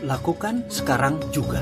lakukan sekarang juga.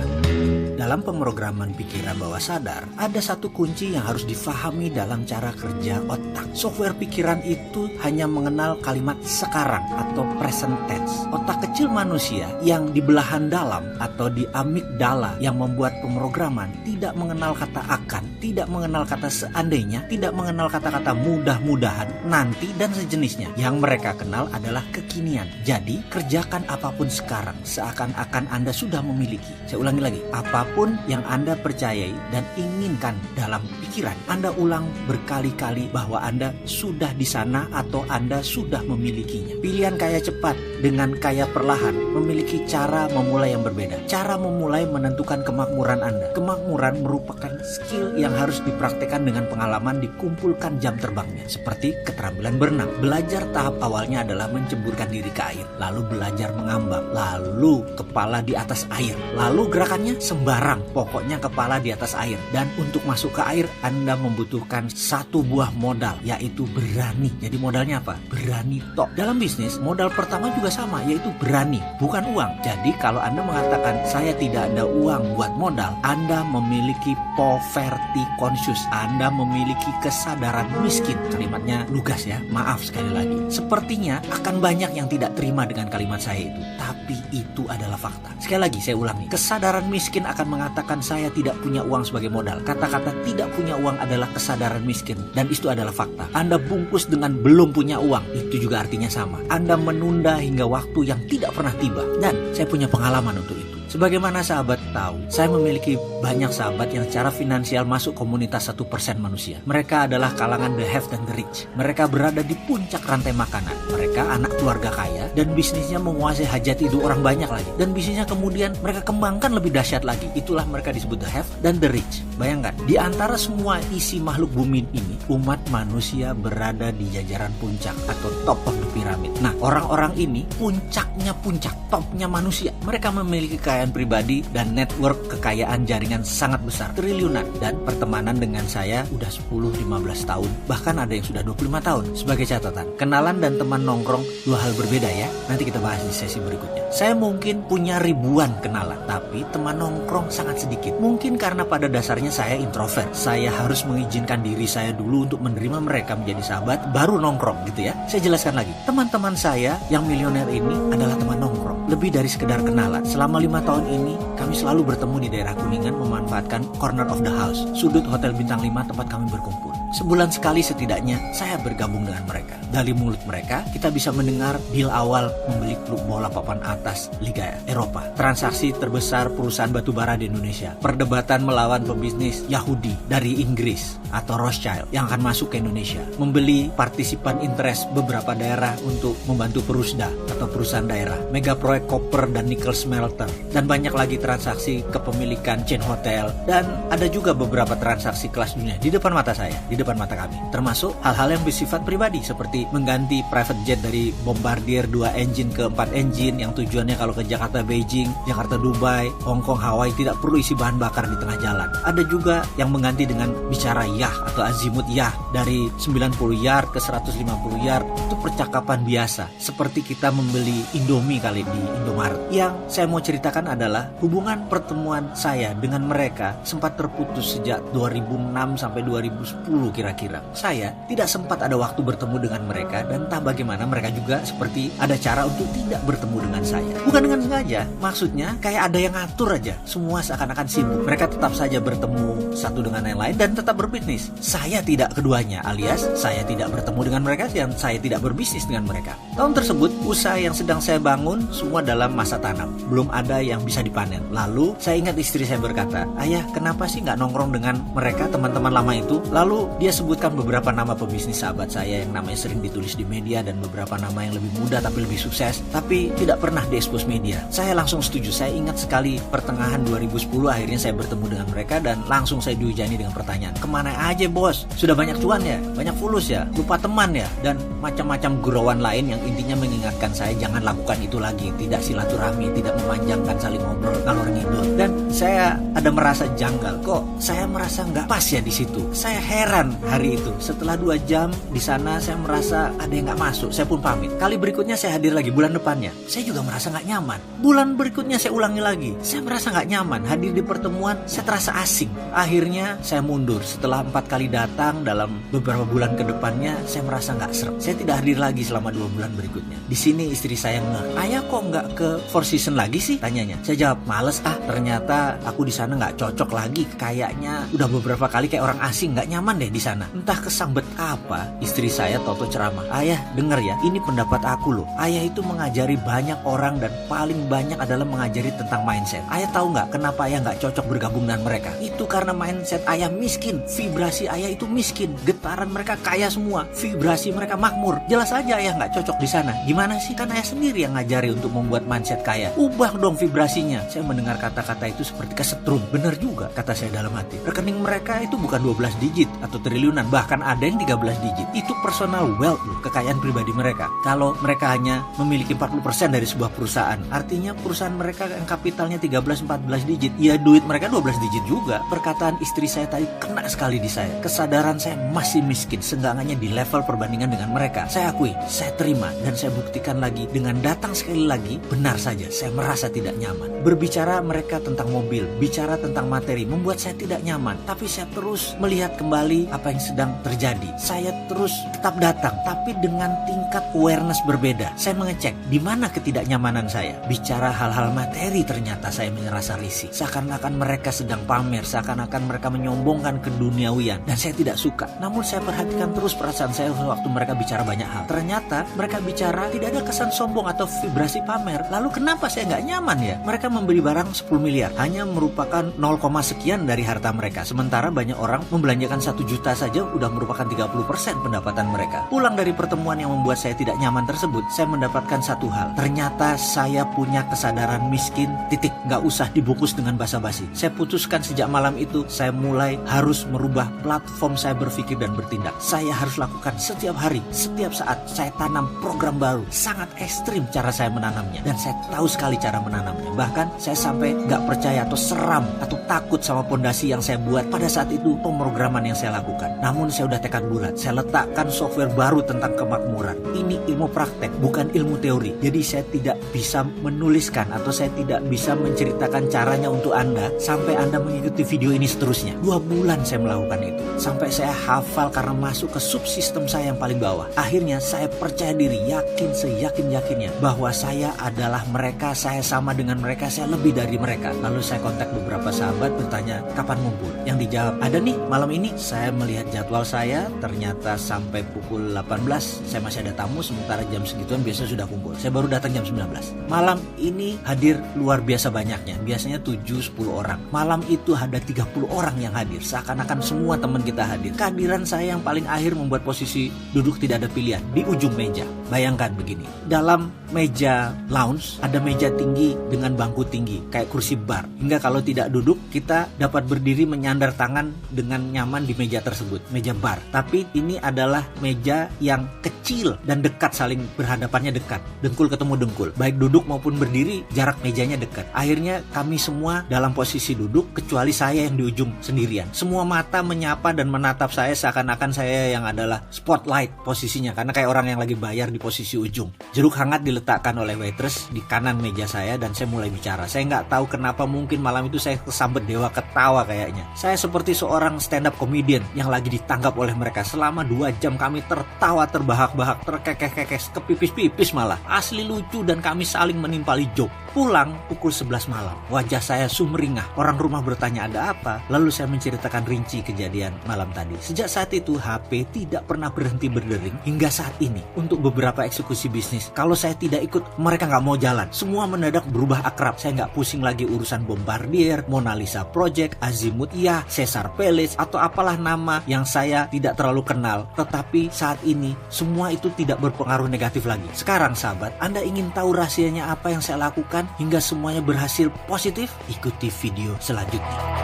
Dalam pemrograman pikiran bawah sadar, ada satu kunci yang harus difahami dalam cara kerja otak. Software pikiran itu hanya mengenal kalimat sekarang atau present tense. Otak kecil manusia yang di belahan dalam atau di amigdala yang membuat pemrograman tidak mengenal kata akan, tidak mengenal kata seandainya, tidak mengenal kata-kata mudah-mudahan, nanti, dan sejenisnya. Yang mereka kenal adalah kekinian. Jadi, kerjakan apapun sekarang, seakan-akan Anda sudah memiliki. Saya ulangi lagi, apapun yang Anda percayai dan inginkan dalam pikiran, Anda ulang berkali-kali bahwa Anda sudah di sana atau Anda sudah memilikinya. Pilihan kaya cepat dengan kaya perlahan memiliki cara memulai yang berbeda. Cara memulai menentukan kemakmuran Anda. Kemakmuran merupakan skill yang harus dipraktekkan dengan pengalaman dikumpulkan jam terbangnya. Seperti keterampilan berenang. Belajar tahap awalnya adalah menceburkan diri ke air, lalu belajar mengambang, lalu kepala di atas air, lalu gerakannya sembarang, pokoknya kepala di atas air. Dan untuk masuk ke air, Anda membutuhkan satu buah modal, yaitu berani. Jadi modalnya apa? Berani tok. Dalam bisnis, modal pertama juga sama, yaitu berani, bukan uang. Jadi kalau Anda mengatakan saya tidak ada uang buat modal, Anda memiliki poverty conscious. Anda memiliki kesadaran miskin. Kalimatnya lugas ya, maaf sekali lagi. Sepertinya akan banyak yang tidak terima dengan kalimat saya itu, tapi itu adalah fakta. Sekali lagi saya ulangi, kesadaran miskin akan mengatakan saya tidak punya uang sebagai modal. Kata-kata tidak punya uang adalah kesadaran miskin, dan itu adalah fakta. Anda bungkus dengan belum punya uang, itu juga artinya sama. Anda menunda hingga waktu yang tidak pernah tiba, dan saya punya pengalaman untuk itu. Sebagaimana sahabat tahu, saya memiliki banyak sahabat yang secara finansial masuk komunitas 1% manusia. Mereka adalah kalangan the have dan the rich. Mereka berada di puncak rantai makanan. Mereka anak keluarga kaya dan bisnisnya menguasai hajat hidup orang banyak lagi. Dan bisnisnya kemudian mereka kembangkan lebih dahsyat lagi. Itulah mereka disebut the have dan the rich. Bayangkan, di antara semua isi makhluk bumi ini, umat manusia berada di jajaran puncak atau top of the pyramid. Nah, orang-orang ini puncaknya puncak, topnya manusia. Mereka memiliki kekayaan pribadi dan network kekayaan jaringan sangat besar, triliunan, dan pertemanan dengan saya udah 10-15 tahun, bahkan ada yang sudah 25 tahun. Sebagai catatan, kenalan dan teman nongkrong dua hal berbeda ya. Nanti kita bahas di sesi berikutnya. Saya mungkin punya ribuan kenalan, tapi teman nongkrong sangat sedikit. Mungkin karena pada dasarnya saya introvert. Saya harus mengizinkan diri saya dulu untuk menerima mereka menjadi sahabat, baru nongkrong gitu ya. Saya jelaskan lagi, teman-teman saya yang milioner ini adalah teman nongkrong, lebih dari sekedar kenalan. Selama 5 tahun ini kami selalu bertemu di daerah Kuningan, memanfaatkan corner of the house, sudut hotel bintang 5 tempat kami berkumpul. Sebulan sekali setidaknya saya bergabung dengan mereka. Dari mulut mereka kita bisa mendengar deal awal membeli klub bola papan atas Liga Eropa, transaksi terbesar perusahaan batubara di Indonesia, perdebatan melawan pebisnis Yahudi dari Inggris atau Rothschild yang akan masuk ke Indonesia, membeli partisipan interest beberapa daerah untuk membantu Perusda atau perusahaan daerah, mega proyek koper dan nikel smelter, dan banyak lagi transaksi kepemilikan chain hotel, dan ada juga beberapa transaksi kelas dunia di depan mata saya, di depan mata kami, termasuk hal-hal yang bersifat pribadi seperti mengganti private jet dari Bombardier 2 engine ke 4 engine yang tujuannya kalau ke Jakarta Beijing, Jakarta Dubai, Hong Kong Hawaii tidak perlu isi bahan bakar di tengah jalan. Ada juga yang mengganti dengan bicara yah atau azimut yah dari 90 yard ke 150 yard. Itu percakapan biasa, seperti kita membeli Indomie kali di Indomaret. Yang saya mau ceritakan adalah hubungan pertemuan saya dengan mereka sempat terputus sejak 2006 sampai 2010 kira-kira. Saya tidak sempat ada waktu bertemu dengan mereka, dan entah bagaimana mereka juga seperti ada cara untuk tidak bertemu dengan saya. Bukan dengan sengaja, maksudnya kayak ada yang ngatur aja. Semua seakan-akan sibuk. Mereka tetap saja bertemu satu dengan yang lain dan tetap berbisnis. Saya tidak keduanya, alias saya tidak bertemu dengan mereka dan saya tidak berbisnis dengan mereka. Tahun tersebut, usaha yang sedang saya bangun semua dalam masa tanam. Belum ada yang bisa dipanen. Lalu saya ingat istri saya berkata, "Ayah, kenapa sih nggak nongkrong dengan mereka, teman-teman lama itu?" Lalu dia sebutkan beberapa nama pebisnis sahabat saya yang namanya sering ditulis di media, dan beberapa nama yang lebih muda tapi lebih sukses, tapi tidak pernah diekspos media. Saya langsung setuju. Saya ingat sekali pertengahan 2010 akhirnya saya bertemu dengan mereka, dan langsung saya dihujani dengan pertanyaan, "Kemana aja bos? Sudah banyak cuan ya? Banyak fulus ya? Lupa teman ya?" Dan macam-macam gurauan lain yang intinya mengingatkan saya jangan lakukan itu lagi, tidak silaturahmi, tidak memanjangkan saling ngobrol ngalor ngidul. Dan saya ada merasa janggal, kok saya merasa nggak pas ya di situ. Saya heran kepikiran hari itu. Setelah 2 jam di sana saya merasa ada yang nggak masuk. Saya pun pamit. Kali berikutnya saya hadir lagi bulan depannya. Saya juga merasa nggak nyaman. Bulan berikutnya saya ulangi lagi. Saya merasa nggak nyaman. Hadir di pertemuan saya terasa asing. Akhirnya saya mundur. Setelah 4 kali datang dalam beberapa bulan ke depannya, saya merasa nggak serem. Saya tidak hadir lagi selama 2 bulan berikutnya. Di sini istri saya ngeh, "Ayah kok nggak ke Four Seasons lagi sih?" tanyanya. Saya jawab, "Males ternyata aku di sana nggak cocok lagi. Kayaknya udah beberapa kali kayak orang asing, nggak nyaman deh di sana." Entah kesambet apa, istri saya toto ceramah, "Ayah denger ya, ini pendapat aku loh. Ayah itu mengajari banyak orang dan paling banyak adalah mengajari tentang mindset. Ayah tahu nggak kenapa ayah nggak cocok bergabung dengan mereka? Itu karena mindset ayah miskin, vibrasi ayah itu miskin, getaran mereka kaya semua, vibrasi mereka makmur. Jelas aja ayah nggak cocok di sana. Gimana sih? Kan ayah sendiri yang ngajari untuk membuat mindset kaya. Ubah dong vibrasinya." Saya mendengar kata-kata itu seperti kesetrum. Bener juga, kata saya dalam hati. Rekening mereka itu bukan 12 digit atau triliunan, bahkan ada yang 13 digit. Itu personal wealth loh, kekayaan pribadi mereka. Kalau mereka hanya memiliki 40% dari sebuah perusahaan, artinya perusahaan mereka yang kapitalnya 13-14 digit, ya duit mereka 12 digit juga. Perkataan istri saya tadi kena sekali di saya. Kesadaran saya masih miskin, seenggaknya di level perbandingan dengan mereka. Saya akui, saya terima, dan saya buktikan lagi dengan datang sekali lagi. Benar saja, saya merasa tidak nyaman. Berbicara mereka tentang mobil, bicara tentang materi, membuat saya tidak nyaman. Tapi saya terus melihat kembali apa yang sedang terjadi. Saya terus tetap datang, tapi dengan tingkat awareness berbeda. Saya mengecek di mana ketidaknyamanan saya. Bicara hal-hal materi ternyata saya merasa risih. Seakan-akan mereka sedang pamer, seakan-akan mereka menyombongkan keduniawian, dan saya tidak suka. Namun saya perhatikan terus perasaan saya waktu mereka bicara banyak hal. Ternyata mereka bicara tidak ada kesan sombong atau vibrasi pamer. Lalu kenapa saya nggak nyaman ya? Mereka membeli barang 10 miliar, hanya merupakan 0, sekian dari harta mereka. Sementara banyak orang membelanjakan 1 juta saja udah merupakan 30% pendapatan mereka. Pulang dari pertemuan yang membuat saya tidak nyaman tersebut, saya mendapatkan satu hal. Ternyata saya punya kesadaran miskin, titik. Nggak usah dibungkus dengan basa-basi. Saya putuskan sejak malam itu, saya mulai harus merubah platform saya berpikir dan bertindak. Saya harus lakukan setiap hari, setiap saat. Saya tanam program baru. Sangat ekstrim cara saya menanamnya, dan saya tahu sekali cara menanamnya. Bahkan saya sampai nggak percaya atau seram atau takut sama pondasi yang saya buat pada saat itu, pemrograman yang saya lakukan. Namun saya udah tekad bulat. Saya letakkan software baru tentang kemakmuran. Ini ilmu praktek, bukan ilmu teori. Jadi saya tidak bisa menuliskan atau saya tidak bisa menceritakan caranya untuk Anda sampai Anda mengikuti video ini seterusnya. 2 bulan saya melakukan itu. Sampai saya hafal karena masuk ke subsistem saya yang paling bawah. Akhirnya saya percaya diri, yakin seyakin-yakinnya bahwa saya adalah mereka, saya sama dengan mereka, saya lebih dari mereka. Lalu saya kontak beberapa sahabat bertanya, "Kapan ngumpul?" Yang dijawab, "Ada nih malam ini." Saya melihat jadwal saya, ternyata sampai pukul 18 saya masih ada tamu, sementara jam segituan biasanya sudah kumpul. Saya baru datang jam 19. Malam ini hadir luar biasa banyaknya, biasanya 7-10 orang. Malam itu ada 30 orang yang hadir, seakan-akan semua teman kita hadir. Kehadiran saya yang paling akhir membuat posisi duduk tidak ada pilihan, di ujung meja. Bayangkan begini, dalam meja lounge ada meja tinggi dengan bangku tinggi, kayak kursi bar. Hingga kalau tidak duduk, kita dapat berdiri menyandar tangan dengan nyaman di meja tersebut, meja bar. Tapi ini adalah meja yang kecil dan dekat, saling berhadapannya dekat. Dengkul ketemu dengkul, baik duduk maupun berdiri, jarak mejanya dekat. Akhirnya kami semua dalam posisi duduk, kecuali saya yang di ujung sendirian. Semua mata menyapa dan menatap saya seakan-akan saya yang adalah spotlight posisinya, karena kayak orang yang lagi bayar di posisi ujung. Jeruk hangat diletakkan oleh waitress di kanan meja saya dan saya mulai bicara. Saya nggak tahu kenapa, mungkin malam itu saya kesambet dewa ketawa kayaknya. Saya seperti seorang stand up comedian yang lagi ditangkap oleh mereka. Selama 2 jam kami tertawa, terbahak-bahak, terkekeh-kekeh, kepipis-pipis malah. Asli lucu dan kami saling menimpali joke. Pulang pukul 11 malam. Wajah saya sumringah. Orang rumah bertanya ada apa. Lalu saya menceritakan rinci kejadian malam tadi. Sejak saat itu HP tidak pernah berhenti berdering hingga saat ini. Untuk beberapa eksekusi bisnis, kalau saya tidak ikut, mereka nggak mau jalan. Semua mendadak berubah akrab. Saya nggak pusing lagi urusan Bombardier, Mona Lisa Project, Azimut Ya, Caesar Palace, atau apalah nama yang saya tidak terlalu kenal. Tetapi saat ini semua itu tidak berpengaruh negatif lagi. Sekarang sahabat, Anda ingin tahu rahasianya apa yang saya lakukan hingga semuanya berhasil positif? Ikuti video selanjutnya.